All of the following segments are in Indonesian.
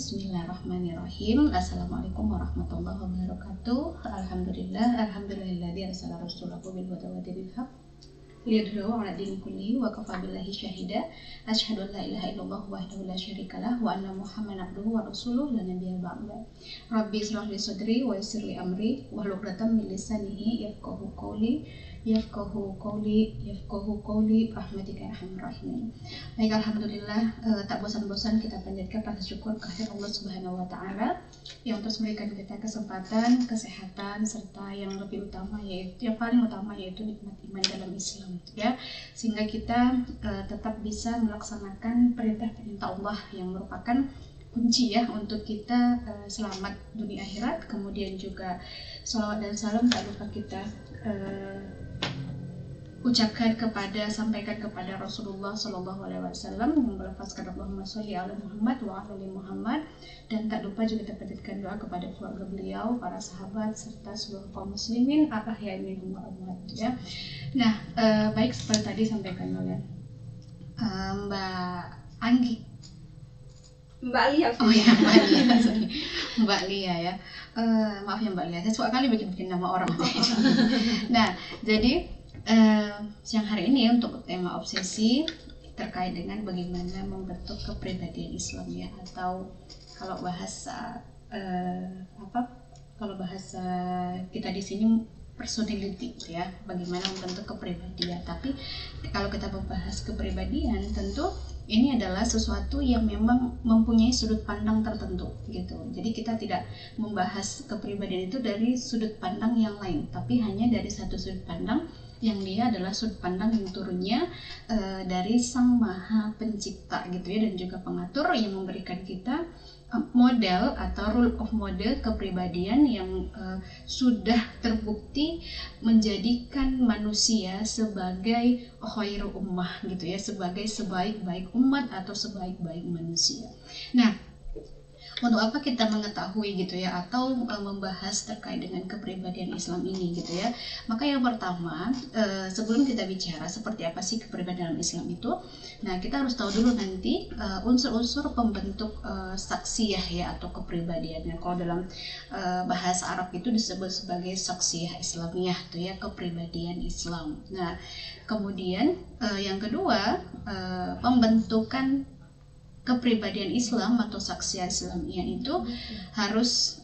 Bismillahirrahmanirrahim. Assalamualaikum warahmatullahi wabarakatuh. Alhamdulilladzi arsala rasulahu bil huda wa dinil haq liyudhhirahu 'ala dini kullihi wa kafa billahi syahida. Asyhadu an la ilaha illallah wahdahu la syarikalah wa anna Muhammadan abduhu wa rasuluhu la nabiyya ba'da. Rabbi ishrah li sadri wa yassir li amri wahlul 'uqdatam min lisani yafqahu qawli rahmatika ya arhamar rahimin. Baik, alhamdulillah, tak bosan-bosan kita panjatkan rasa syukur kehadirat Allah Subhanahu wa taala yang terus memberikan kita kesempatan, kesehatan, serta yang lebih utama yaitu yang paling utama yaitu nikmat iman dalam Islam ya. Sehingga kita tetap bisa melaksanakan perintah-perintah Allah yang merupakan kunci ya untuk kita selamat dunia akhirat. Kemudian juga sholawat dan salam tak lupa kita sampaikan kepada Rasulullah Shallallahu Alaihi Wasallam yang melafazkan Allahumma sholli ala Muhammad wa ala ali Muhammad, dan tak lupa juga kita panjatkan doa kepada keluarga beliau, para sahabat serta seluruh kaum muslimin ahya'i minhum wa amwat ya. Nah, baik seperti tadi sampaikan oleh Mbak Anggi. Mbak Lia. Oh ya, Mbak Lia, sorry. Mbak Lia ya. Maaf ya Mbak Lia, saya suka kali bikin nama orang. Nah, jadi siang hari ini untuk tema obsesi terkait dengan bagaimana membentuk kepribadian Islam ya, atau kalau bahasa kita di sini personality ya, bagaimana membentuk kepribadian. Tapi kalau kita membahas kepribadian, tentu ini adalah sesuatu yang memang mempunyai sudut pandang tertentu gitu. Jadi kita tidak membahas kepribadian itu dari sudut pandang yang lain, tapi hanya dari satu sudut pandang yang dia adalah sudut pandang yang turunnya dari Sang Maha Pencipta gitu ya, dan juga pengatur yang memberikan kita model atau rule of model kepribadian yang sudah terbukti menjadikan manusia sebagai khairu ummah gitu ya, sebagai sebaik-baik umat atau sebaik-baik manusia. Nah, untuk apa kita mengetahui gitu ya, atau membahas terkait dengan kepribadian Islam ini gitu ya. Maka yang pertama, sebelum kita bicara seperti apa sih kepribadian dalam Islam itu, nah kita harus tahu dulu nanti unsur-unsur pembentuk saksiyah ya atau kepribadiannya. Kalau dalam bahasa Arab itu disebut sebagai saksiyah Islamiyah tuh ya, kepribadian Islam. Nah, kemudian yang kedua, pembentukan kepribadian Islam atau saksiyah Islamiyah itu harus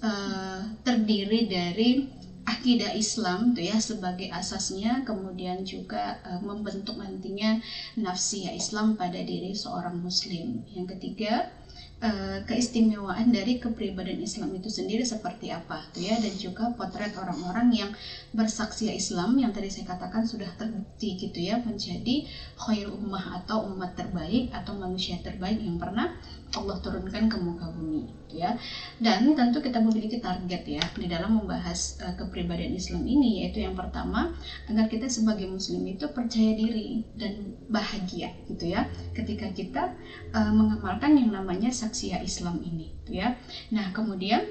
terdiri dari akidah Islam tuh ya sebagai asasnya, kemudian juga membentuk nantinya nafsiyah Islam pada diri seorang muslim. Yang ketiga, keistimewaan dari kepribadian Islam itu sendiri seperti apa tuh ya, dan juga potret orang-orang yang bersaksi Islam yang tadi saya katakan sudah terbukti gitu ya menjadi khair ummah atau umat terbaik atau manusia terbaik yang pernah Allah turunkan ke muka bumi ya. Dan tentu kita memiliki target ya di dalam membahas kepribadian Islam ini, yaitu yang pertama agar kita sebagai muslim itu percaya diri dan bahagia gitu ya ketika kita mengamalkan yang namanya saksiyah Islam ini gitu ya. Nah, kemudian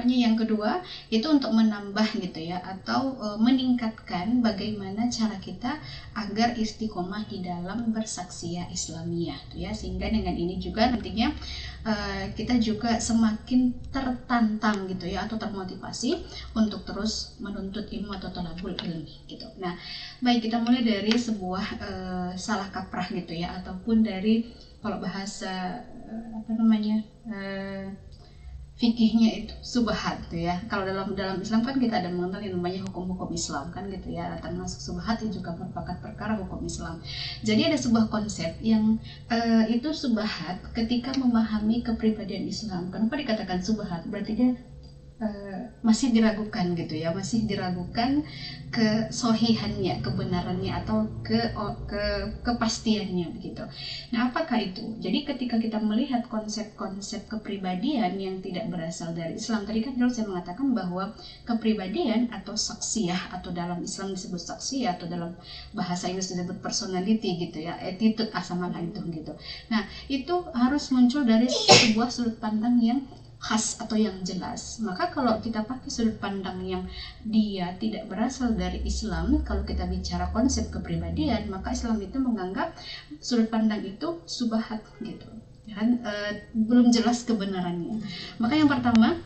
yang kedua itu untuk menambah gitu ya, atau meningkatkan bagaimana cara kita agar istiqomah di dalam bersaksiyah Islamiyah gitu ya, sehingga dengan ini juga nantinya kita juga semakin tertantang gitu ya, atau termotivasi untuk terus menuntut ilmu atau thalabul ilmi gitu. Nah, baik, kita mulai dari sebuah salah kaprah gitu ya, ataupun dari kalau bahasa fikihnya itu subhat gitu ya. Kalau dalam Islam kan kita ada mengenal yang namanya hukum-hukum Islam kan gitu ya, termasuk subhat itu juga merupakan perkara hukum Islam. Jadi ada sebuah konsep yang itu subhat ketika memahami kepribadian Islam. Kenapa dikatakan subhat? Berarti dia masih diragukan gitu ya, masih diragukan kesohihannya, kebenarannya atau kepastiannya begitu. Nah, apakah itu? Jadi ketika kita melihat konsep-konsep kepribadian yang tidak berasal dari Islam, tadi kan saya mengatakan bahwa kepribadian atau saksiyah, atau dalam Islam disebut saksiyah, atau dalam bahasa Inggris disebut personality gitu ya, attitude sama itu gitu. Nah, itu harus muncul dari sebuah sudut pandang yang khas atau yang jelas. Maka kalau kita pakai sudut pandang yang dia tidak berasal dari Islam, kalau kita bicara konsep kepribadian, maka Islam itu menganggap sudut pandang itu subhat gitu. ya kan? Belum jelas kebenarannya. Maka yang pertama,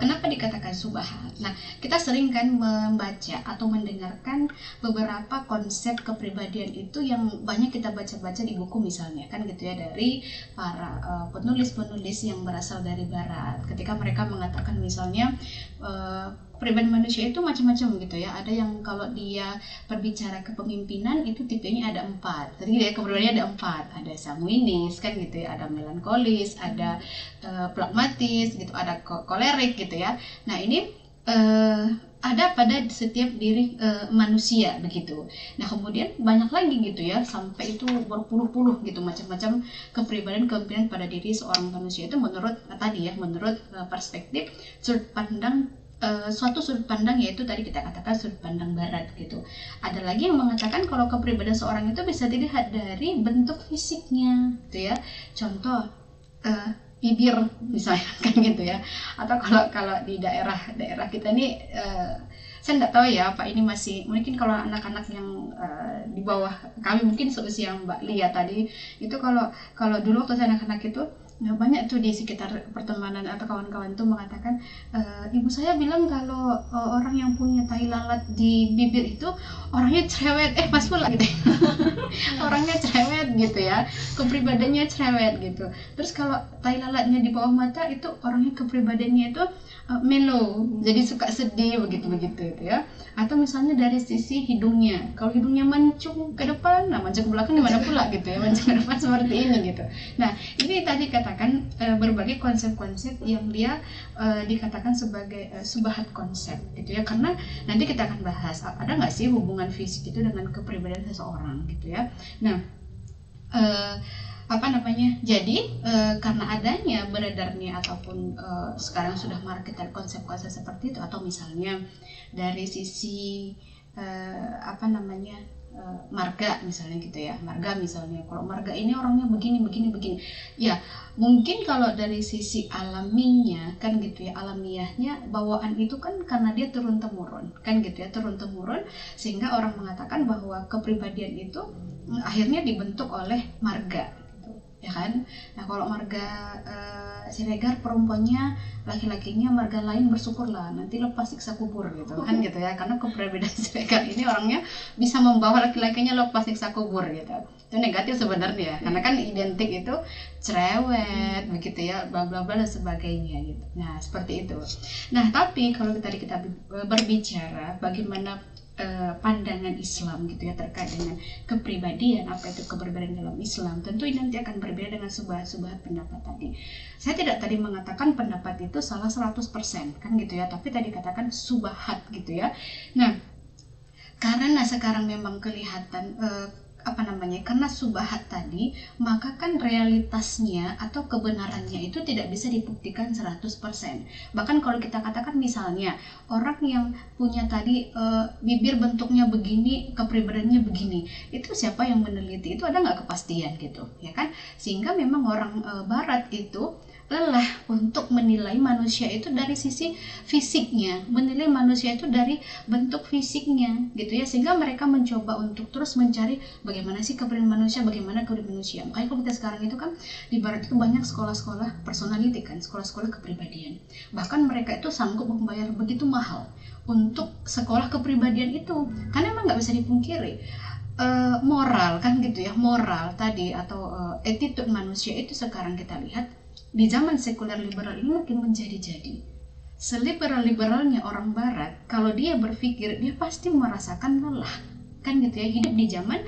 kenapa dikatakan subhat? Nah, kita sering kan membaca atau mendengarkan beberapa konsep kepribadian itu yang banyak kita baca-baca di buku misalnya, kan gitu ya, dari para penulis-penulis yang berasal dari barat. Ketika mereka mengatakan misalnya kepribadian manusia itu macam-macam gitu ya. Ada yang kalau dia berbicara kepemimpinan itu tipenya ada 4. Tadi ya kepribadiannya ada 4. Ada sanguinis kan gitu ya, ada melankolis, ada pragmatis gitu, ada kolerik gitu ya. Nah, ini ada pada setiap diri manusia begitu. Nah, kemudian banyak lagi gitu ya, sampai itu berpuluh-puluh gitu macam-macam kepribadian pada diri seorang manusia itu menurut tadi ya, menurut perspektif sudut pandang suatu sudut pandang, yaitu tadi kita katakan sudut pandang barat gitu. Ada lagi yang mengatakan kalau kepribadian seorang itu bisa dilihat dari bentuk fisiknya gitu ya. Contoh bibir misalnya kan gitu ya. Atau kalau di daerah kita nih saya nggak tahu ya apa ini masih mungkin kalau anak-anak yang di bawah kami mungkin seusia Mbak Lia tadi itu kalau dulu waktu saya anak-anak itu banyak tuh di sekitar pertemanan atau kawan-kawan tuh mengatakan ibu saya bilang kalau orang yang punya tai lalat di bibir itu orangnya cerewet, pas pula gitu orangnya cerewet gitu ya, kepribadiannya cerewet gitu. Terus kalau tai lalatnya di bawah mata itu orangnya kepribadiannya itu mellow, jadi suka sedih begitu gitu ya. Atau misalnya dari sisi hidungnya, kalau hidungnya mancung ke depan, nah mancung ke belakang gimana pula gitu ya, mancung ke depan seperti ini gitu. Nah, ini tadi katakan berbagai konsep-konsep yang dia dikatakan sebagai subhat konsep gitu ya, karena nanti kita akan bahas ada nggak sih hubungan fisik itu dengan kepribadian seseorang gitu ya. Nah, jadi karena adanya beredarnya ataupun sekarang sudah marak konsep-konsep seperti itu, atau misalnya dari sisi marga misalnya gitu ya, marga misalnya, kalau marga ini orangnya begini ya, mungkin kalau dari sisi alaminya kan gitu ya, alamiahnya bawaan itu kan karena dia turun temurun kan gitu ya, turun temurun, sehingga orang mengatakan bahwa kepribadian itu akhirnya dibentuk oleh marga gitu, ya kan. Nah, kalau marga Siregar perempuannya, laki-lakinya marga lain bersyukurlah nanti lepas siksa kubur gitu kan gitu ya, karena kepribadian Siregar ini orangnya bisa membawa laki-lakinya lepas siksa kubur gitu. Itu negatif sebenarnya karena kan identik itu cerewet begitu ya, bla bla bla dan sebagainya gitu. Nah, seperti itu. Nah, tapi kalau kita berbicara bagaimana pandangan Islam gitu ya terkait dengan kepribadian, apa itu kepribadian dalam Islam, tentu ini nanti akan berbeda dengan subhat pendapat tadi. Saya tidak tadi mengatakan pendapat itu salah 100% kan gitu ya, tapi tadi katakan subhat gitu ya. Nah, karena sekarang memang kelihatan karena subhat tadi, maka kan realitasnya atau kebenarannya itu tidak bisa dibuktikan 100%. Bahkan kalau kita katakan misalnya orang yang punya tadi bibir bentuknya begini, kepribadiannya begini, itu siapa yang meneliti? Itu ada nggak kepastian gitu, ya kan? Sehingga memang orang barat itu lelah untuk menilai manusia itu dari sisi fisiknya, menilai manusia itu dari bentuk fisiknya gitu ya, sehingga mereka mencoba untuk terus mencari bagaimana sih kepribadian manusia, bagaimana kepribadian manusia. Makanya kalau kita sekarang itu kan di barat itu banyak sekolah-sekolah personality kan, sekolah-sekolah kepribadian, bahkan mereka itu sanggup membayar begitu mahal untuk sekolah kepribadian itu, karena emang nggak bisa dipungkiri moral kan gitu ya, moral tadi atau attitude manusia itu sekarang kita lihat di zaman sekuler liberal ini makin menjadi-jadi. Seliberal-liberalnya orang barat, kalau dia berpikir, dia pasti merasakan lelah kan gitu ya, hidup di zaman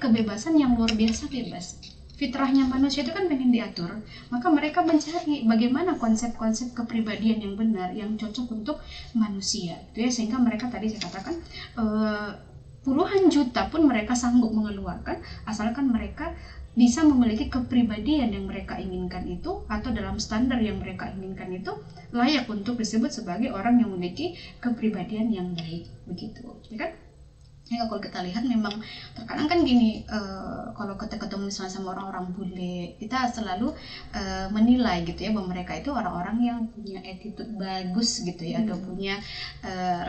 kebebasan yang luar biasa bebas. Fitrahnya manusia itu kan pengen diatur, maka mereka mencari bagaimana konsep-konsep kepribadian yang benar, yang cocok untuk manusia gitu ya, sehingga mereka tadi saya katakan puluhan juta pun mereka sanggup mengeluarkan asalkan mereka bisa memiliki kepribadian yang mereka inginkan itu, atau dalam standar yang mereka inginkan itu layak untuk disebut sebagai orang yang memiliki kepribadian yang baik begitu, ya kan? Ya, kalau kita lihat memang terkadang kan gini, kalau kita ketemu misalnya sama orang-orang bule, kita selalu menilai gitu ya bahwa mereka itu orang-orang yang punya attitude bagus gitu ya, atau punya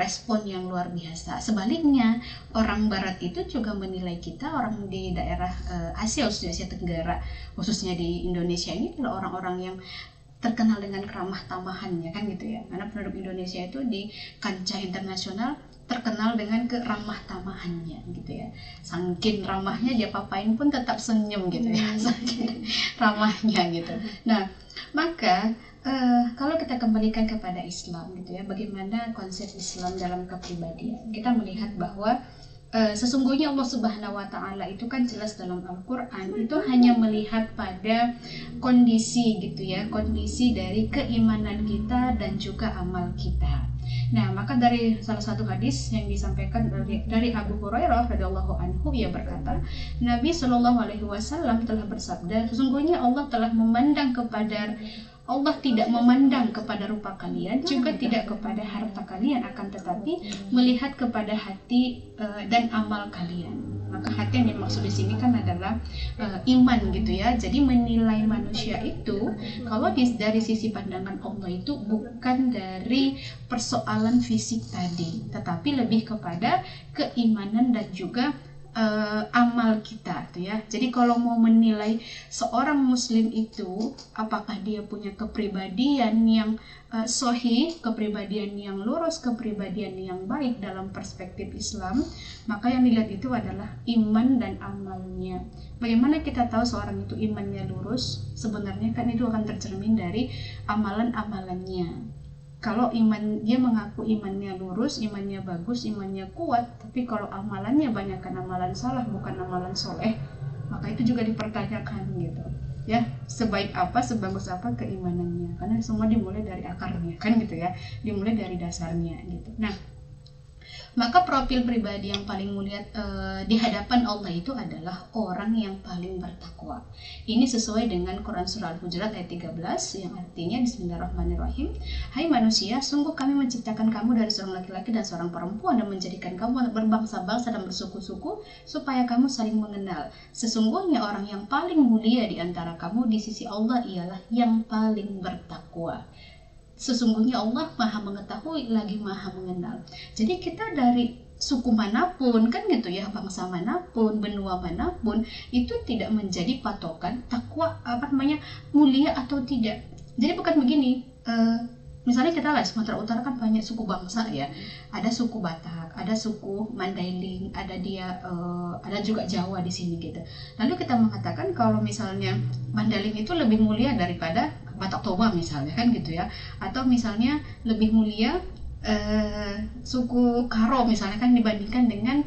respon yang luar biasa. Sebaliknya orang barat itu juga menilai kita, orang di daerah Asia, khususnya Asia Tenggara, khususnya di Indonesia ini adalah orang-orang yang terkenal dengan keramah tamahannya kan gitu ya, karena penduduk Indonesia itu di kancah internasional terkenal dengan keramah tamahannya gitu ya, saking ramahnya dia papain pun tetap senyum gitu ya, saking ramahnya gitu. Nah maka kalau kita kembalikan kepada Islam gitu ya, bagaimana konsep Islam dalam kepribadian, kita melihat bahwa sesungguhnya Allah Subhanahu wa Ta'ala itu kan jelas dalam Al-Quran itu hanya melihat pada kondisi gitu ya, kondisi dari keimanan kita dan juga amal kita. Nah, maka dari salah satu hadis yang disampaikan dari Abu Hurairah radhiyallahu anhu, ia berkata, Nabi Shallallahu alaihi wasallam telah bersabda, sesungguhnya Allah tidak memandang kepada rupa kalian, juga tidak kepada harta kalian, akan tetapi melihat kepada hati dan amal kalian. Maka hati yang dimaksud di sini kan adalah iman gitu ya. Jadi menilai manusia itu kalau dari sisi pandangan Allah itu bukan dari persoalan fisik tadi, tetapi lebih kepada keimanan dan juga amal kita tuh ya. Jadi kalau mau menilai seorang muslim itu apakah dia punya kepribadian yang sahih, kepribadian yang lurus, kepribadian yang baik dalam perspektif Islam, maka yang dilihat itu adalah iman dan amalnya. Bagaimana kita tahu seorang itu imannya lurus? Sebenarnya kan itu akan tercermin dari amalan-amalannya. Kalau dia mengaku imannya lurus, imannya bagus, imannya kuat, tapi kalau amalannya banyakkan amalan salah, bukan amalan soleh, maka itu juga dipertanyakan gitu ya. Sebaik apa, sebagus apa keimanannya, karena semua dimulai dari akarnya kan gitu ya, dimulai dari dasarnya gitu. Nah, maka profil pribadi yang paling mulia di hadapan Allah itu adalah orang yang paling bertakwa. Ini sesuai dengan Quran Surah Al-Hujurat ayat 13 yang artinya Bismillahirrahmanirrahim. Hai manusia, sungguh kami menciptakan kamu dari seorang laki-laki dan seorang perempuan dan menjadikan kamu berbangsa-bangsa dan bersuku-suku supaya kamu saling mengenal. Sesungguhnya orang yang paling mulia di antara kamu di sisi Allah ialah yang paling bertakwa. Sesungguhnya Allah maha mengetahui lagi maha mengenal. Jadi kita dari suku manapun kan gitu ya, bangsa manapun, benua manapun, itu tidak menjadi patokan takwa mulia atau tidak. Jadi bukan begini, misalnya kita lihat Sumatera Utara kan banyak suku bangsa ya, ada suku Batak, ada suku Mandailing, ada juga Jawa di sini gitu. Lalu kita mengatakan kalau misalnya Mandailing itu lebih mulia daripada Batak Toba misalnya kan gitu ya, atau misalnya lebih mulia suku Karo misalnya kan dibandingkan dengan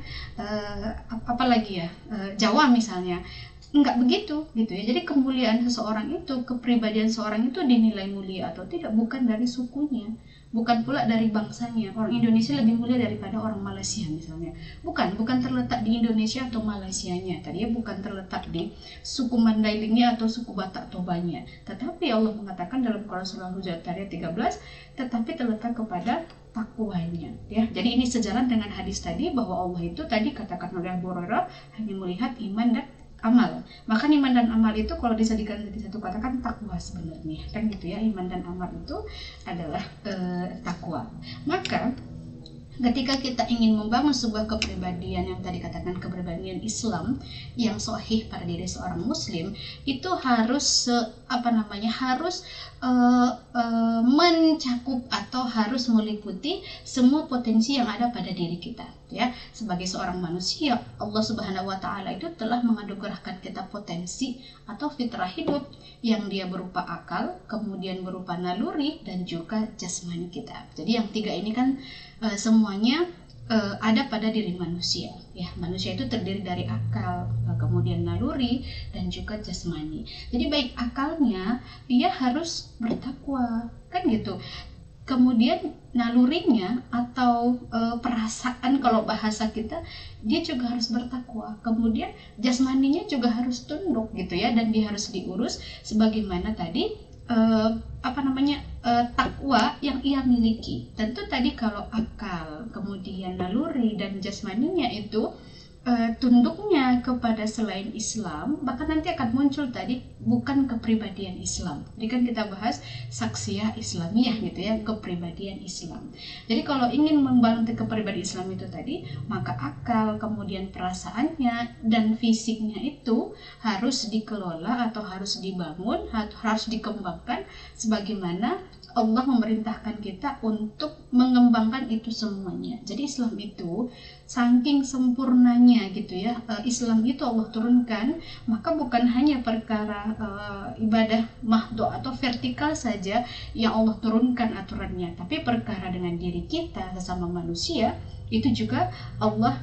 Jawa misalnya. Enggak begitu gitu ya. Jadi kemuliaan seseorang itu, kepribadian seorang itu dinilai mulia atau tidak bukan dari sukunya, bukan pula dari bangsanya. Orang Indonesia lebih mulia daripada orang Malaysia misalnya. Bukan terletak di Indonesia atau Malaysianya. Tadinya bukan terletak di suku Mandailingnya atau suku Batak Tobanya. Tetapi Allah mengatakan dalam Quran Surah Al-Hujurat ayat 13, tetapi terletak kepada takwanya ya. Jadi ini sejalan dengan hadis tadi bahwa Allah itu tadi katakan oleh Abu Hurairah hanya melihat iman dan amal. Maka iman dan amal itu kalau disadikan jadi satu kata kan takwa sebenarnya kan gitu ya. Iman dan amal itu adalah takwa. Maka ketika kita ingin membangun sebuah kepribadian yang tadi katakan kepribadian Islam yang sahih pada diri seorang muslim, itu harus mencakup atau harus meliputi semua potensi yang ada pada diri kita ya. Sebagai seorang manusia, Allah Subhanahu wa Ta'ala itu telah menganugerahkan kita potensi atau fitrah hidup yang dia berupa akal, kemudian berupa naluri dan juga jasmani kita. Jadi yang tiga ini kan semuanya ada pada diri manusia ya. Manusia itu terdiri dari akal, kemudian naluri dan juga jasmani. Jadi baik akalnya dia harus bertakwa kan gitu, kemudian nalurinya atau perasaan kalau bahasa kita dia juga harus bertakwa, kemudian jasmaninya juga harus tunduk gitu ya, dan dia harus diurus sebagaimana tadi takwa yang ia miliki. Tentu tadi kalau akal, kemudian naluri dan jasmaninya itu tunduknya kepada selain Islam, maka nanti akan muncul tadi bukan kepribadian Islam. Jadi kan kita bahas saksiyah Islamiyah gitu ya, kepribadian Islam. Jadi kalau ingin membangun kepribadian Islam itu tadi, maka akal, kemudian perasaannya dan fisiknya itu harus dikelola atau harus dibangun, harus dikembangkan sebagaimana Allah memerintahkan kita untuk mengembangkan itu semuanya. Jadi Islam itu saking sempurnanya gitu ya, Islam itu Allah turunkan, maka bukan hanya perkara ibadah mahdo atau vertikal saja yang Allah turunkan aturannya, tapi perkara dengan diri kita sesama manusia itu juga Allah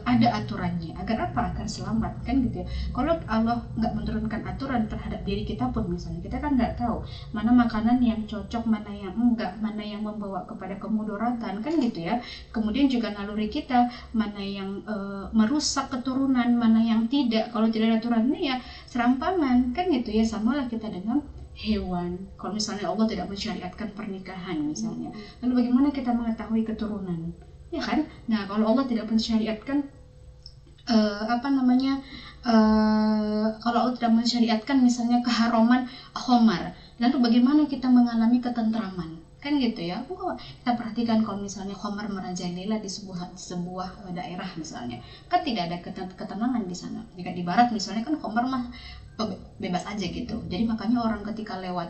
ada aturannya. Agar apa? Agar selamat, kan gitu ya. Kalau Allah nggak menurunkan aturan terhadap diri kita pun, misalnya kita kan nggak tahu mana makanan yang cocok, mana yang enggak, mana yang membawa kepada kemudaratan, kan gitu ya. Kemudian juga naluri kita, mana yang merusak keturunan, mana yang tidak. Kalau tidak ada aturannya ya serampangan, kan gitu ya. Samalah kita dengan hewan. Kalau misalnya Allah tidak mensyariatkan pernikahan misalnya, lalu bagaimana kita mengetahui keturunan? Ya kan? Nah, kalau Allah tidak mensyariatkan kalau Allah tidak mensyariatkan misalnya keharaman khamar, lalu bagaimana kita mengalami ketentraman? Kan gitu ya. Kita perhatikan kalau misalnya khamar merajalela di sebuah daerah misalnya, kan tidak ada ketenangan di sana. Jika di barat misalnya kan khamar mah bebas aja gitu. Jadi makanya orang ketika lewat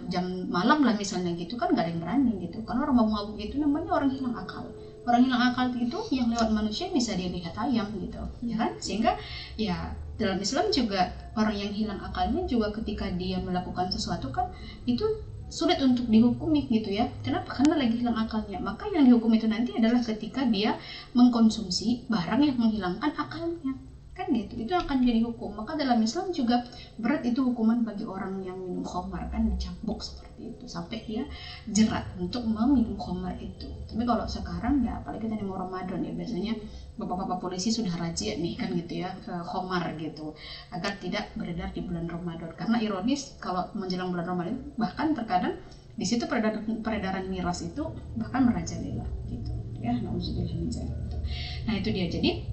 jam malam lah misalnya gitu kan nggak ada yang berani gitu. Karena orang mabuk gitu namanya orang hilang akal. Orang hilang akal itu yang lewat manusia bisa dilihat ayam gitu, ya kan? Sehingga ya dalam Islam juga orang yang hilang akalnya juga ketika dia melakukan sesuatu kan itu sulit untuk dihukumi gitu ya. Kenapa? Karena lagi hilang akalnya. Maka yang dihukum itu nanti adalah ketika dia mengkonsumsi barang yang menghilangkan akalnya. Kan gitu, itu akan jadi hukum. Maka dalam Islam juga berat itu hukuman bagi orang yang minum khamar, kan dicambuk seperti itu sampai dia jerat untuk meminum khamar itu. Tapi kalau sekarang ya apalagi kita mau Ramadan ya, biasanya bapak-bapak polisi sudah razia nih kan gitu ya, khamar gitu agar tidak beredar di bulan Ramadan. Karena ironis kalau menjelang bulan Ramadan bahkan terkadang di situ peredaran miras itu bahkan merajalela gitu ya. Nah itu dia. Jadi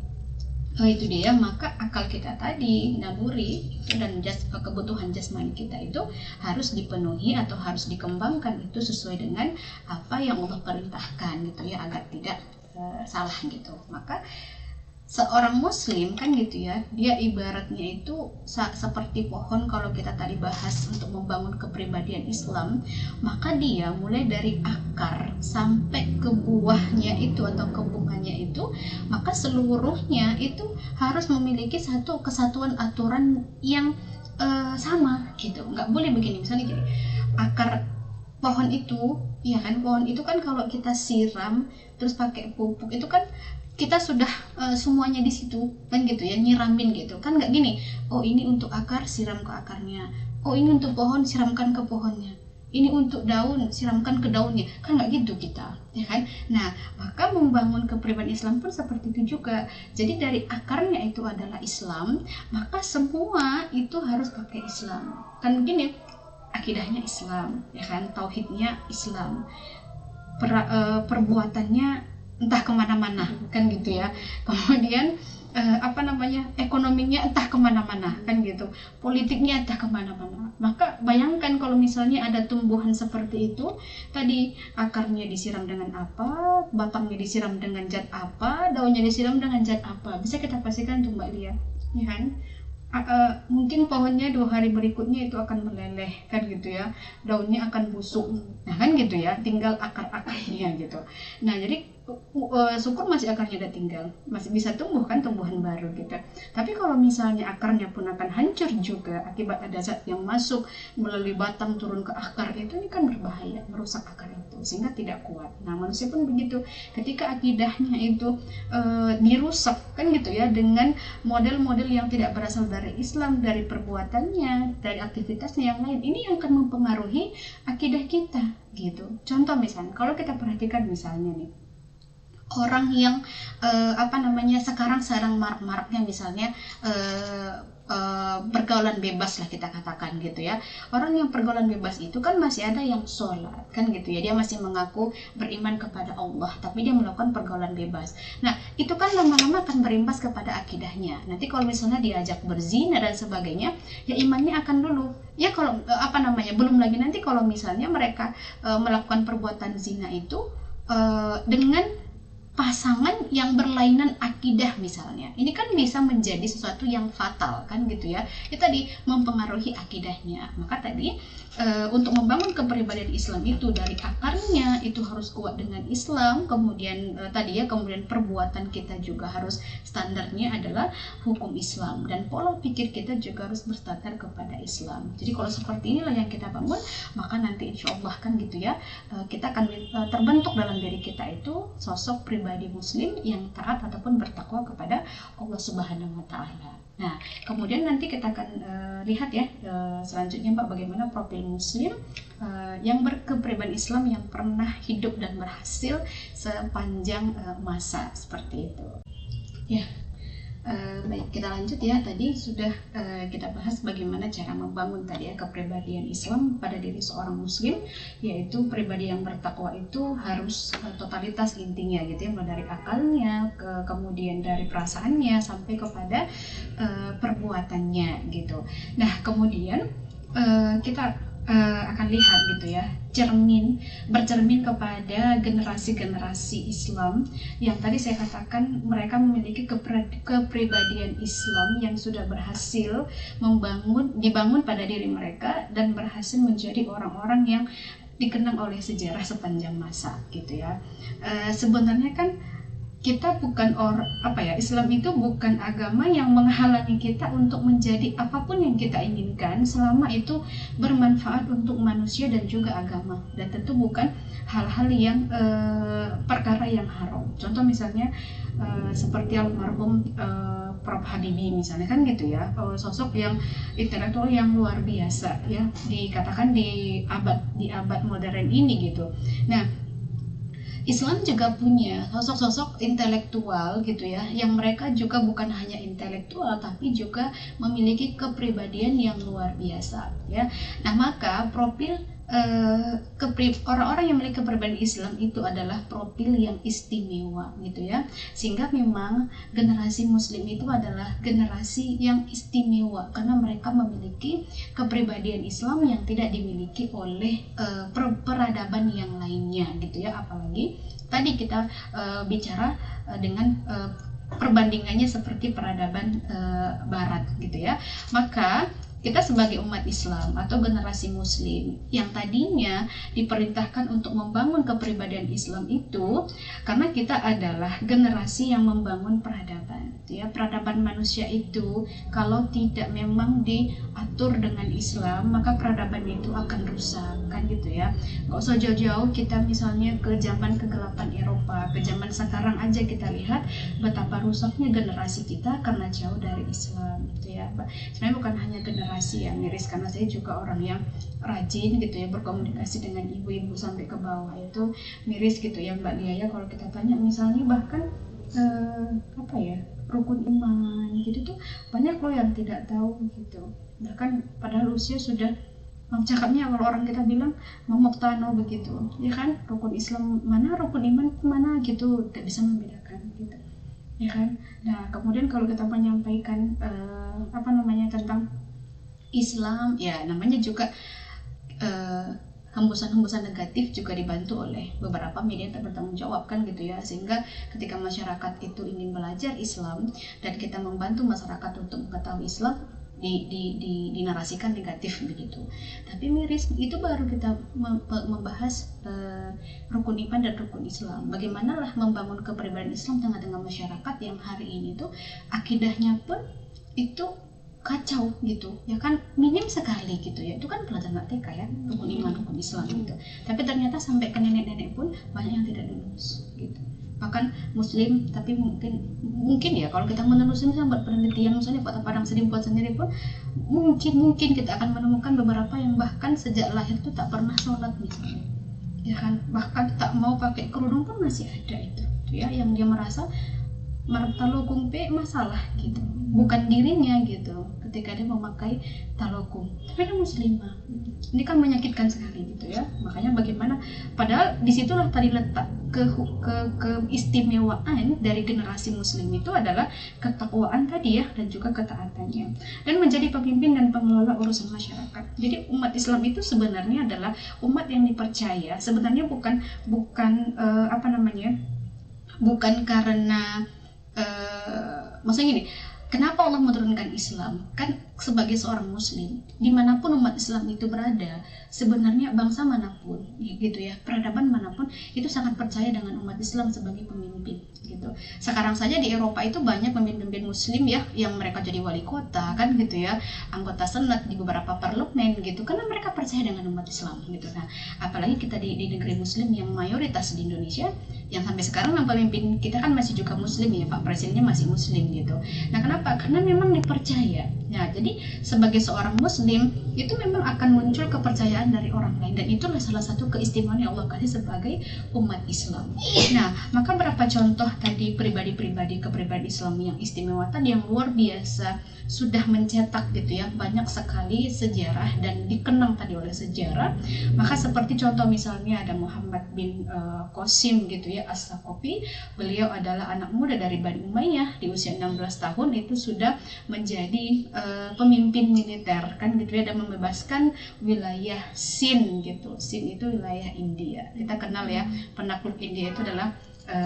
itu dia, maka akal kita tadi, naluri dan kebutuhan jasmani kita itu harus dipenuhi atau harus dikembangkan itu sesuai dengan apa yang Allah perintahkan gitu ya, agar tidak salah gitu. Maka seorang muslim kan gitu ya, dia ibaratnya itu seperti pohon. Kalau kita tadi bahas untuk membangun kepribadian Islam, maka dia mulai dari akar sampai ke buahnya itu atau ke bunganya itu, maka seluruhnya itu harus memiliki satu kesatuan aturan yang sama gitu. Nggak boleh begini, misalnya gini, akar pohon itu, ya kan, pohon itu kan kalau kita siram terus pakai pupuk itu kan kita sudah semuanya di situ kan gitu ya, nyiramin gitu kan. Nggak gini, oh ini untuk akar siram ke akarnya, oh ini untuk pohon siramkan ke pohonnya, ini untuk daun siramkan ke daunnya, kan nggak gitu kita ya kan. Nah maka membangun kepribadian Islam pun seperti itu juga. Jadi dari akarnya itu adalah Islam, maka semua itu harus pakai Islam kan. Begini, akidahnya Islam ya kan, tauhidnya Islam, perbuatannya entah kemana-mana kan gitu ya. Kemudian ekonominya entah kemana-mana kan gitu, politiknya entah kemana-mana. Maka bayangkan kalau misalnya ada tumbuhan seperti itu tadi, akarnya disiram dengan apa, batangnya disiram dengan zat apa, daunnya disiram dengan zat apa, bisa kita pastikan tuh Mbak Lia ya kan. Mungkin pohonnya 2 hari berikutnya itu akan meleleh kan gitu ya, daunnya akan busuk, nah kan gitu ya, tinggal akar-akarnya gitu. Nah jadi syukur masih akarnya ada tinggal, masih bisa tumbuh kan tumbuhan baru gitu. Tapi kalau misalnya akarnya pun akan hancur juga akibat ada zat yang masuk melalui batang turun ke akar itu, ini kan berbahaya, merusak akar itu sehingga tidak kuat. Nah manusia pun begitu, ketika akidahnya itu dirusak kan gitu ya dengan model-model yang tidak berasal dari Islam, dari perbuatannya, dari aktivitasnya yang lain, ini yang akan mempengaruhi akidah kita gitu. Contoh misalnya kalau kita perhatikan misalnya nih, orang yang sekarang marak-maraknya misalnya pergaulan bebas lah kita katakan gitu ya. Orang yang pergaulan bebas itu kan masih ada yang sholat kan gitu ya, dia masih mengaku beriman kepada Allah tapi dia melakukan pergaulan bebas. Nah itu kan lama-lama akan berimbas kepada akidahnya. Nanti kalau misalnya diajak berzina dan sebagainya, ya imannya akan dulu ya, kalau belum lagi nanti kalau misalnya mereka melakukan perbuatan zina itu dengan pasangan yang berlainan akidah misalnya, ini kan bisa menjadi sesuatu yang fatal kan gitu ya. Itu tadi mempengaruhi akidahnya. Maka tadi untuk membangun kepribadian Islam itu dari akarnya itu harus kuat dengan Islam. Kemudian kemudian perbuatan kita juga harus standarnya adalah hukum Islam, dan pola pikir kita juga harus berstandar kepada Islam. Jadi kalau seperti inilah yang kita bangun, maka nanti insya Allah kan gitu ya, kita akan terbentuk dalam diri kita itu sosok pribadi Muslim yang taat ataupun bertakwa kepada Allah Subhanahu wa Ta'ala. Nah, kemudian nanti kita akan lihat ya selanjutnya Mbak, bagaimana profil Muslim yang berkepribadian Islam yang pernah hidup dan berhasil sepanjang masa seperti itu. Ya. Baik, kita lanjut ya. Tadi sudah kita bahas bagaimana cara membangun tadi ya kepribadian Islam pada diri seorang Muslim, yaitu pribadi yang bertakwa itu harus totalitas intinya gitu ya, mulai dari akalnya, kemudian dari perasaannya sampai kepada perbuatannya gitu. Nah kemudian kita akan lihat gitu ya, bercermin kepada generasi-generasi Islam yang tadi saya katakan mereka memiliki kepribadian Islam yang sudah berhasil dibangun pada diri mereka dan berhasil menjadi orang-orang yang dikenang oleh sejarah sepanjang masa gitu ya. Sebenarnya kan kita bukan Islam itu bukan agama yang menghalangi kita untuk menjadi apapun yang kita inginkan selama itu bermanfaat untuk manusia dan juga agama, dan tentu bukan hal-hal yang perkara yang haram. Contoh misalnya seperti almarhum Prof. Habibie misalnya kan gitu ya, sosok yang intelektual yang luar biasa ya, dikatakan di abad modern ini gitu. Nah Islam juga punya sosok-sosok intelektual gitu ya, yang mereka juga bukan hanya intelektual tapi juga memiliki kepribadian yang luar biasa ya. Nah maka profil orang-orang yang memiliki kepribadian Islam itu adalah profil yang istimewa gitu ya, sehingga memang generasi Muslim itu adalah generasi yang istimewa karena mereka memiliki kepribadian Islam yang tidak dimiliki oleh peradaban yang lainnya gitu ya. Apalagi tadi kita bicara dengan perbandingannya seperti peradaban Barat gitu ya. Maka kita sebagai umat Islam atau generasi Muslim yang tadinya diperintahkan untuk membangun kepribadian Islam itu karena kita adalah generasi yang membangun peradaban ya. Peradaban manusia itu kalau tidak memang diatur dengan Islam, maka peradaban itu akan rusak kan gitu ya. Gak usah jauh-jauh kita misalnya ke zaman kegelapan Eropa, ke zaman sekarang aja kita lihat betapa rusaknya generasi kita karena jauh dari Islam gitu ya. Sebenarnya bukan hanya generasi yang miris, karena saya juga orang yang rajin gitu ya berkomunikasi dengan ibu-ibu sampai ke bawah, itu miris gitu ya Mbak Lia ya. Kalau kita tanya misalnya bahkan rukun iman gitu tuh banyak loh yang tidak tahu gitu. Bahkan padahal usia sudah cakapnya kalau orang kita bilang momok tano begitu ya kan, rukun Islam mana, rukun iman mana gitu, tidak bisa membedakan gitu ya kan. Nah kemudian kalau kita menyampaikan tentang Islam ya, namanya juga hembusan-hembusan negatif juga dibantu oleh beberapa media yang tak bertanggung jawab kan gitu ya, sehingga ketika masyarakat itu ingin belajar Islam dan kita membantu masyarakat untuk mengetahui Islam dinarasikan negatif begitu. Tapi miris itu baru kita membahas rukun iman dan rukun Islam. Bagaimana lah membangun kepribadian Islam tengah-tengah masyarakat yang hari ini tuh akidahnya pun itu kacau gitu ya kan, minim sekali gitu ya. Itu kan pelajaran TK ya, rukun iman rukun Islam gitu, tapi ternyata sampai ke nenek-nenek pun banyak yang tidak lulus gitu. Bahkan Muslim tapi mungkin ya kalau kita menelusuri buat penelitian misalnya Kota Padang Sidin buat sendiri pun mungkin kita akan menemukan beberapa yang bahkan sejak lahir tuh tak pernah sholat misalnya ya kan, bahkan tak mau pakai kerudung pun masih ada itu ya, yang dia merasa martalukung pe masalah gitu, bukan dirinya gitu. ketika dia memakai talokum, tapi dia muslimah. Ini kan menyakitkan sekali gitu ya. Makanya bagaimana, padahal disitulah tadi letak keistimewaan dari generasi muslim itu adalah ketakwaan tadi ya, dan juga ketaatannya, dan menjadi pemimpin dan pengelola urusan masyarakat. Jadi umat Islam itu sebenarnya adalah umat yang dipercaya, sebenarnya bukan bukan karena maksudnya gini, kenapa Allah menurunkan Islam? Kan sebagai seorang muslim, dimanapun umat Islam itu berada, sebenarnya bangsa manapun gitu ya, peradaban manapun, itu sangat percaya dengan umat Islam sebagai pemimpin gitu. Sekarang saja di Eropa itu banyak pemimpin muslim ya, yang mereka jadi wali kota kan gitu ya, anggota senat di beberapa parlemen gitu, karena mereka percaya dengan umat Islam gitu. Nah, apalagi kita di negeri muslim yang mayoritas di Indonesia, yang sampai sekarang yang pemimpin kita kan masih juga muslim ya, Pak Presidennya masih muslim gitu. Nah, kenapa? Karena memang dipercaya. Nah, jadi sebagai seorang muslim itu memang akan muncul kepercayaan dari orang lain, dan itulah salah satu keistimewaan yang Allah kasih sebagai umat Islam. Nah, maka berapa contoh tadi pribadi-pribadi kepribadian Islam yang istimewa tadi, yang luar biasa, sudah mencetak gitu ya banyak sekali sejarah dan dikenang tadi oleh sejarah. Maka seperti contoh misalnya ada Muhammad bin Qasim gitu ya As-Saqafi. Beliau adalah anak muda dari Bani Umayyah, di usia 16 tahun itu sudah menjadi pemimpin militer kan gitu ya, dan membebaskan wilayah Sind gitu. Sind itu wilayah India. Kita kenal ya, penakluk India itu adalah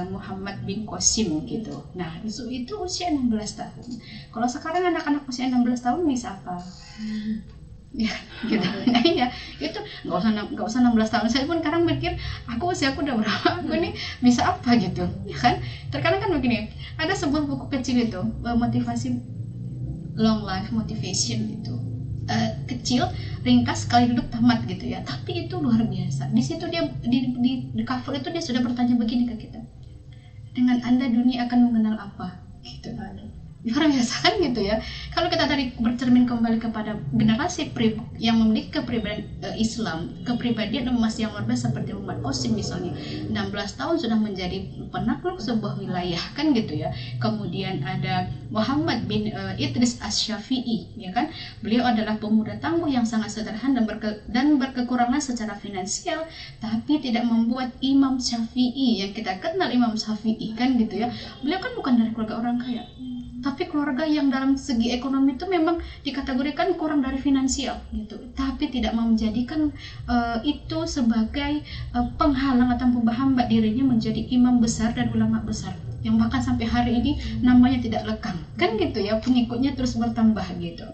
Muhammad bin Qasim gitu. Nah, itu usia 16 tahun. Kalau sekarang anak-anak usia 16 tahun bisa apa? Ya, gitu. Nah, ya, itu nggak usah 16 tahun. Saya pun sekarang mikir, usiaku udah berapa? Aku ini bisa apa gitu, ya kan? Terkadang kan begini, ada sebuah buku kecil itu, motivasi, long life motivation gitu. Kecil, ringkas, sekali duduk tamat gitu ya, tapi itu luar biasa. Di situ dia di cover itu dia sudah bertanya begini ke kita, dengan Anda dunia akan mengenal apa gitu. Luar biasa kan gitu ya. Kalau kita bercermin kembali kepada generasi yang memiliki kepribadian Islam, kepribadian emas yang luar biasa seperti Muhammad Qasim misalnya, 16 tahun sudah menjadi penakluk sebuah wilayah kan gitu ya. Kemudian ada Muhammad bin Idris Asy-Syafi'i ya kan. Beliau adalah pemuda tangguh yang sangat sederhana dan berkekurangan secara finansial, tapi tidak membuat Imam Syafi'i yang kita kenal, Imam Syafi'i kan gitu ya. Beliau kan bukan dari keluarga orang kaya, tapi keluarga yang dalam segi ekonomi itu memang dikategorikan kurang dari finansial gitu, tapi tidak menjadikan itu sebagai penghalang atau penghambat dirinya menjadi imam besar dan ulama besar yang bahkan sampai hari ini namanya tidak lekang kan gitu ya, pengikutnya terus bertambah gitu.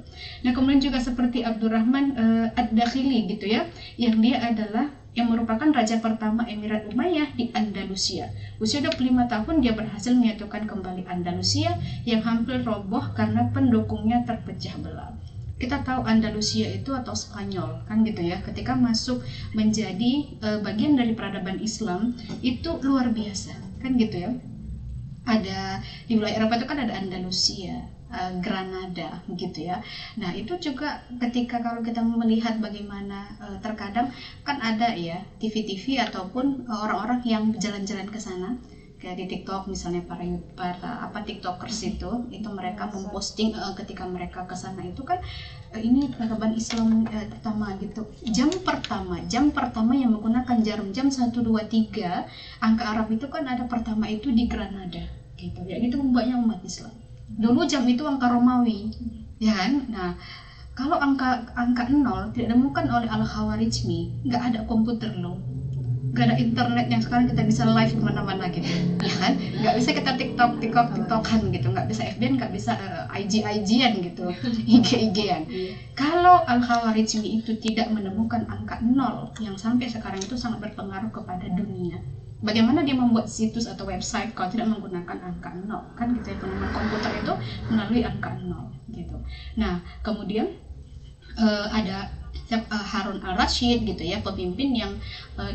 Nah, kemudian juga seperti Abdurrahman Ad-Dakhili gitu ya, yang dia adalah yang merupakan raja pertama Emirat Umayyah di Andalusia. Usia 25 tahun dia berhasil menyatukan kembali Andalusia yang hampir roboh karena pendukungnya terpecah belah. Kita tahu Andalusia itu atau Spanyol kan gitu ya, ketika masuk menjadi bagian dari peradaban Islam itu luar biasa kan gitu ya. Ada di wilayah Eropa itu kan ada Andalusia, Granada gitu ya. Nah, itu juga ketika kalau kita melihat bagaimana terkadang kan ada ya TV-TV ataupun orang-orang yang jalan-jalan ke sana, kayak di TikTok misalnya para tiktokers itu mereka memposting ketika mereka ke sana itu kan ini peradaban Islam pertama gitu. Jam pertama yang menggunakan jarum jam 1 2 3 angka Arab itu kan ada pertama itu di Granada gitu. Ya itu banyak umat Islam. Dulu jam itu angka Romawi, ya kan? Nah, kalau angka 0 tidak ditemukan oleh Al-Khawarizmi, nggak ada komputer loh, nggak ada internet yang sekarang kita bisa live kemana-mana gitu, ya kan? Nggak bisa kita tiktokan gitu, nggak bisa FB, nggak bisa IG-an gitu, IG-an. Kalau Al-Khawarizmi itu tidak menemukan angka 0 yang sampai sekarang itu sangat berpengaruh kepada dunia. Bagaimana dia membuat situs atau website kalau tidak menggunakan angka 0 kan gitu ya, penemuan komputer itu melalui angka 0 gitu. Nah, kemudian ada Harun al-Rashid gitu ya, pemimpin yang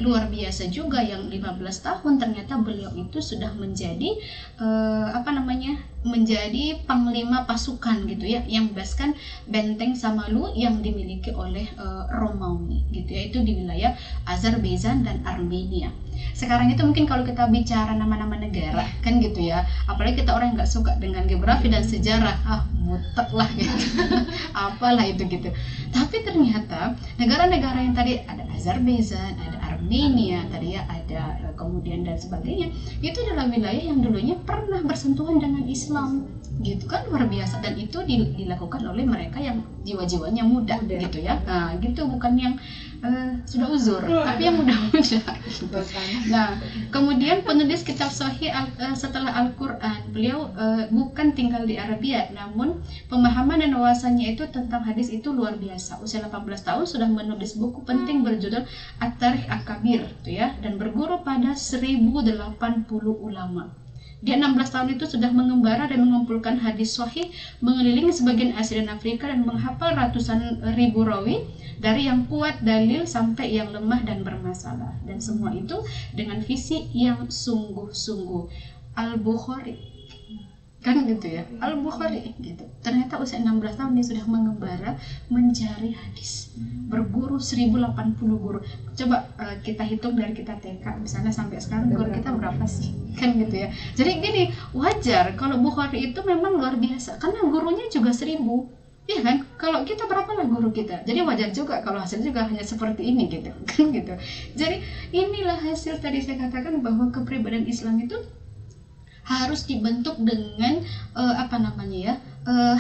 luar biasa juga, yang 15 tahun ternyata beliau itu sudah menjadi menjadi panglima pasukan gitu ya, yang bebaskan benteng Samalu yang dimiliki oleh Romawi gitu ya, itu di wilayah Azerbaijan dan Armenia. Sekarang itu mungkin kalau kita bicara nama-nama negara kan gitu ya, apalagi kita orang yang nggak suka dengan geografi dan sejarah, butek lah gitu apalah itu gitu. Tapi ternyata negara-negara yang tadi ada Azerbaijan, ada Armenia tadi ya, ada kemudian dan sebagainya, itu adalah wilayah yang dulunya pernah bersentuhan dengan Islam gitu kan, luar biasa. Dan itu dilakukan oleh mereka yang jiwa-jiwanya muda gitu ya, nah gitu, bukan yang sudah uzur tapi yang muda-muda gitu. Nah kemudian penulis kitab Sahih setelah Al-Quran, beliau bukan tinggal di Arabia, namun pemahaman dan wawasannya itu tentang hadis itu luar biasa. Usia 18 tahun sudah menulis buku penting berjudul At-Tarikh Al-Kabir gitu ya, dan berguru pada 1080 ulama. Dia 16 tahun itu sudah mengembara dan mengumpulkan hadis sahih, mengelilingi sebagian Asia dan Afrika dan menghafal ratusan ribu rawi, dari yang kuat dalil sampai yang lemah dan bermasalah, dan semua itu dengan visi yang sungguh-sungguh. Al-Bukhari kan gitu ya, Al-Bukhari gitu. Ternyata usia 16 tahun dia sudah mengembara mencari hadis, berguru 1080 guru. Coba kita hitung dari kita TK misalnya sampai sekarang guru kita berapa sih, kan gitu ya. Jadi gini, wajar kalau Bukhari itu memang luar biasa karena gurunya juga 1000. Iya kan, kalau kita berapa lah guru kita, jadi wajar juga kalau hasilnya juga hanya seperti ini gitu kan gitu. Jadi inilah hasil tadi saya katakan bahwa kepribadian Islam itu harus dibentuk dengan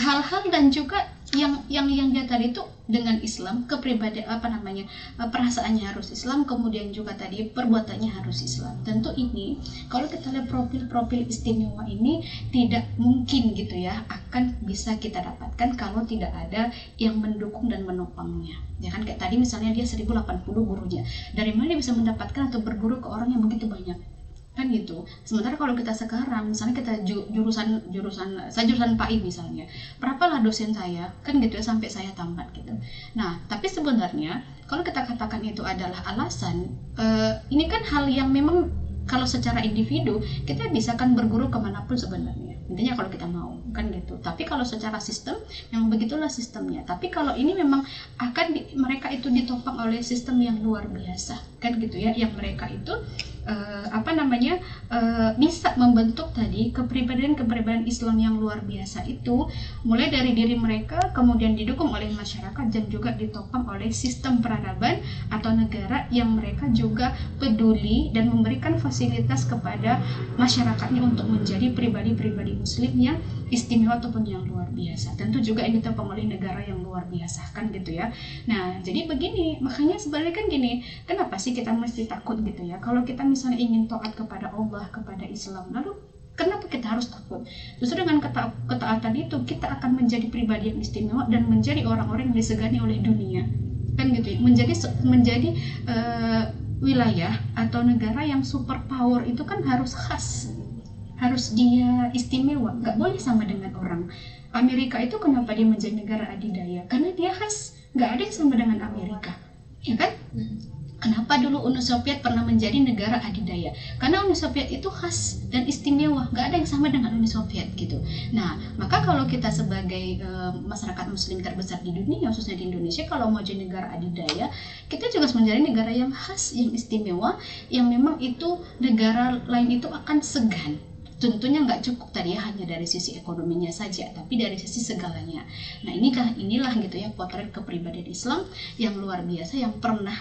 hal-hal dan juga yang dia tadi itu dengan Islam, kepribadian perasaannya harus Islam, kemudian juga tadi perbuatannya harus Islam. Tentu ini kalau kita lihat profil-profil istimewa ini tidak mungkin gitu ya akan bisa kita dapatkan kalau tidak ada yang mendukung dan menopangnya. Ya kan, kayak tadi misalnya dia 1080 gurunya, dari mana dia bisa mendapatkan atau berguru ke orang yang begitu banyak kan gitu. Sementara kalau kita sekarang misalnya kita saya jurusan PAI misalnya, berapalah dosen saya kan gitu ya sampai saya tamat gitu. Nah tapi sebenarnya kalau kita katakan itu adalah alasan, ini kan hal yang memang kalau secara individu kita bisa kan berguru kemanapun sebenarnya, intinya kalau kita mau kan gitu. Tapi kalau secara sistem memang begitulah sistemnya. Tapi kalau ini memang akan mereka itu ditopang oleh sistem yang luar biasa kan gitu ya, yang mereka itu bisa membentuk tadi kepribadian Islam yang luar biasa itu mulai dari diri mereka, kemudian didukung oleh masyarakat dan juga ditopang oleh sistem peradaban atau negara yang mereka juga peduli dan memberikan fasilitas kepada masyarakatnya untuk menjadi pribadi-pribadi muslim yang istimewa ataupun yang luar biasa. Tentu juga ini ditopang oleh negara yang luar biasa kan gitu ya. Nah jadi begini, makanya sebenarnya kan gini, kenapa sih kita mesti takut gitu ya kalau kita misalnya ingin taat kepada Allah, kepada Islam, lalu kenapa kita harus takut? Justru dengan ketaatan itu kita akan menjadi pribadi yang istimewa dan menjadi orang-orang yang disegani oleh dunia kan gitu ya. Menjadi wilayah atau negara yang super power itu kan harus khas, harus dia istimewa, nggak boleh sama dengan orang. Amerika itu kenapa dia menjadi negara adidaya? Karena dia khas, nggak ada yang sama dengan Amerika, ya kan? Kenapa dulu Uni Soviet pernah menjadi negara adidaya? Karena Uni Soviet itu khas dan istimewa, nggak ada yang sama dengan Uni Soviet gitu. Nah, maka kalau kita sebagai masyarakat Muslim terbesar di dunia, khususnya di Indonesia, kalau mau jadi negara adidaya, kita juga harus menjadi negara yang khas, yang istimewa, yang memang itu negara lain itu akan segan. Tentunya nggak cukup tadi ya hanya dari sisi ekonominya saja, tapi dari sisi segalanya. Nah inilah gitu ya potret kepribadian Islam yang luar biasa yang pernah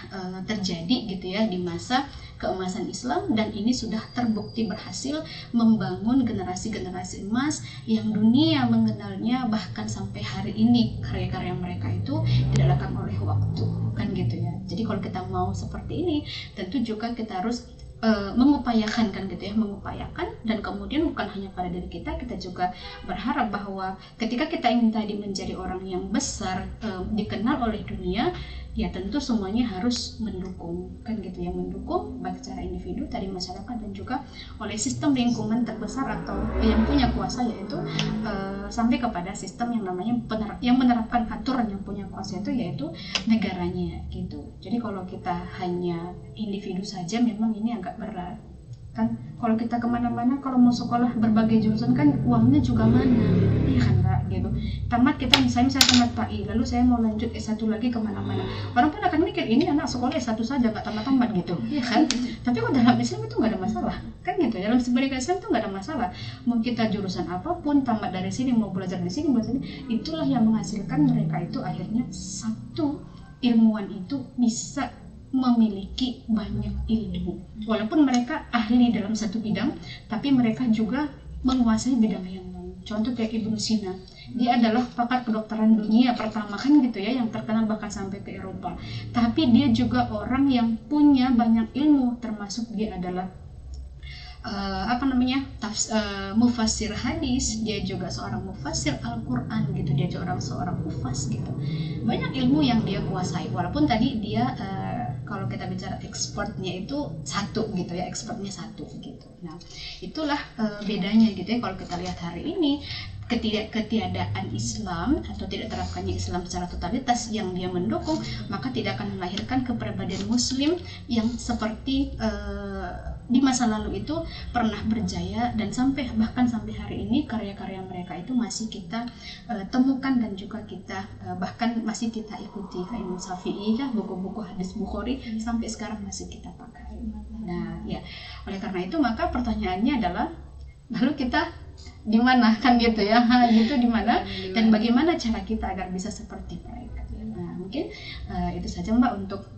terjadi gitu ya di masa keemasan Islam, dan ini sudah terbukti berhasil membangun generasi-generasi emas yang dunia mengenalnya bahkan sampai hari ini. Karya-karya mereka itu tidak lekang oleh waktu kan gitu ya. Jadi kalau kita mau seperti ini, tentu juga kita harus mengupayakan kan gitu ya, mengupayakan, dan kemudian bukan hanya pada diri kita juga berharap bahwa ketika kita ingin tadi menjadi orang yang besar, dikenal oleh dunia, ya tentu semuanya harus mendukung kan gitu ya, mendukung baik secara individu dari masyarakat dan juga oleh sistem lingkungan terbesar atau yang punya kuasa, yaitu sampai kepada sistem yang namanya yang menerapkan aturan yang punya kuasa itu yaitu negaranya gitu. Jadi kalau kita hanya individu saja memang ini agak berat kan. Kalau kita kemana-mana, kalau mau sekolah berbagai jurusan kan uangnya juga mana, iya kan Mbak gitu. Tamat kita misalnya saya tamat PAI, lalu saya mau lanjut S1 lagi kemana-mana, orang pun akan mikir ini anak sekolah S1 saja nggak tamat-tamat gitu, iya kan. Tapi kalau dalam Islam itu nggak ada masalah kan gitu, dalam sebagai Islam itu nggak ada masalah, mau kita jurusan apapun, tamat dari sini, mau belajar di sini, belajar sini, itulah yang menghasilkan mereka itu akhirnya satu ilmuwan itu bisa memiliki banyak ilmu. Walaupun mereka ahli dalam satu bidang, tapi mereka juga menguasai bidang yang lain. Contoh kayak Ibnu Sina, dia adalah pakar kedokteran dunia pertama kan gitu ya, yang terkenal bahkan sampai ke Eropa. Tapi dia juga orang yang punya banyak ilmu, termasuk dia adalah mufassir hadis, dia juga seorang mufassir Al-Quran gitu, dia juga seorang mufas gitu. Banyak ilmu yang dia kuasai, walaupun tadi dia kalau kita bicara ekspornya itu satu gitu ya, ekspornya satu gitu. Nah itulah bedanya gitu ya, kalau kita lihat hari ini ketiadaan Islam atau tidak terapkannya Islam secara totalitas yang dia mendukung, maka tidak akan melahirkan kepribadian Muslim yang seperti di masa lalu itu pernah berjaya, dan bahkan sampai hari ini karya-karya mereka itu masih kita temukan dan juga kita bahkan masih kita ikuti, kayak Imam Syafi'i ya, buku-buku hadis Bukhari sampai sekarang masih kita pakai. Nah ya, oleh karena itu maka pertanyaannya adalah lalu kita di mana kan gitu ya, gitu di mana dan bagaimana cara kita agar bisa seperti mereka. Nah mungkin itu saja Mbak untuk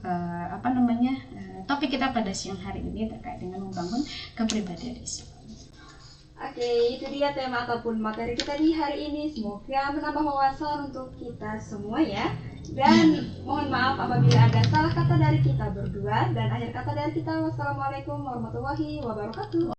topik kita pada siang hari ini terkait dengan membangun kepribadian Islam. Oke, itu dia tema ataupun materi kita di hari ini. Semoga menambah wawasan untuk kita semua ya. Dan mohon maaf apabila ada salah kata dari kita berdua. Dan akhir kata dari kita, wassalamualaikum warahmatullahi wabarakatuh.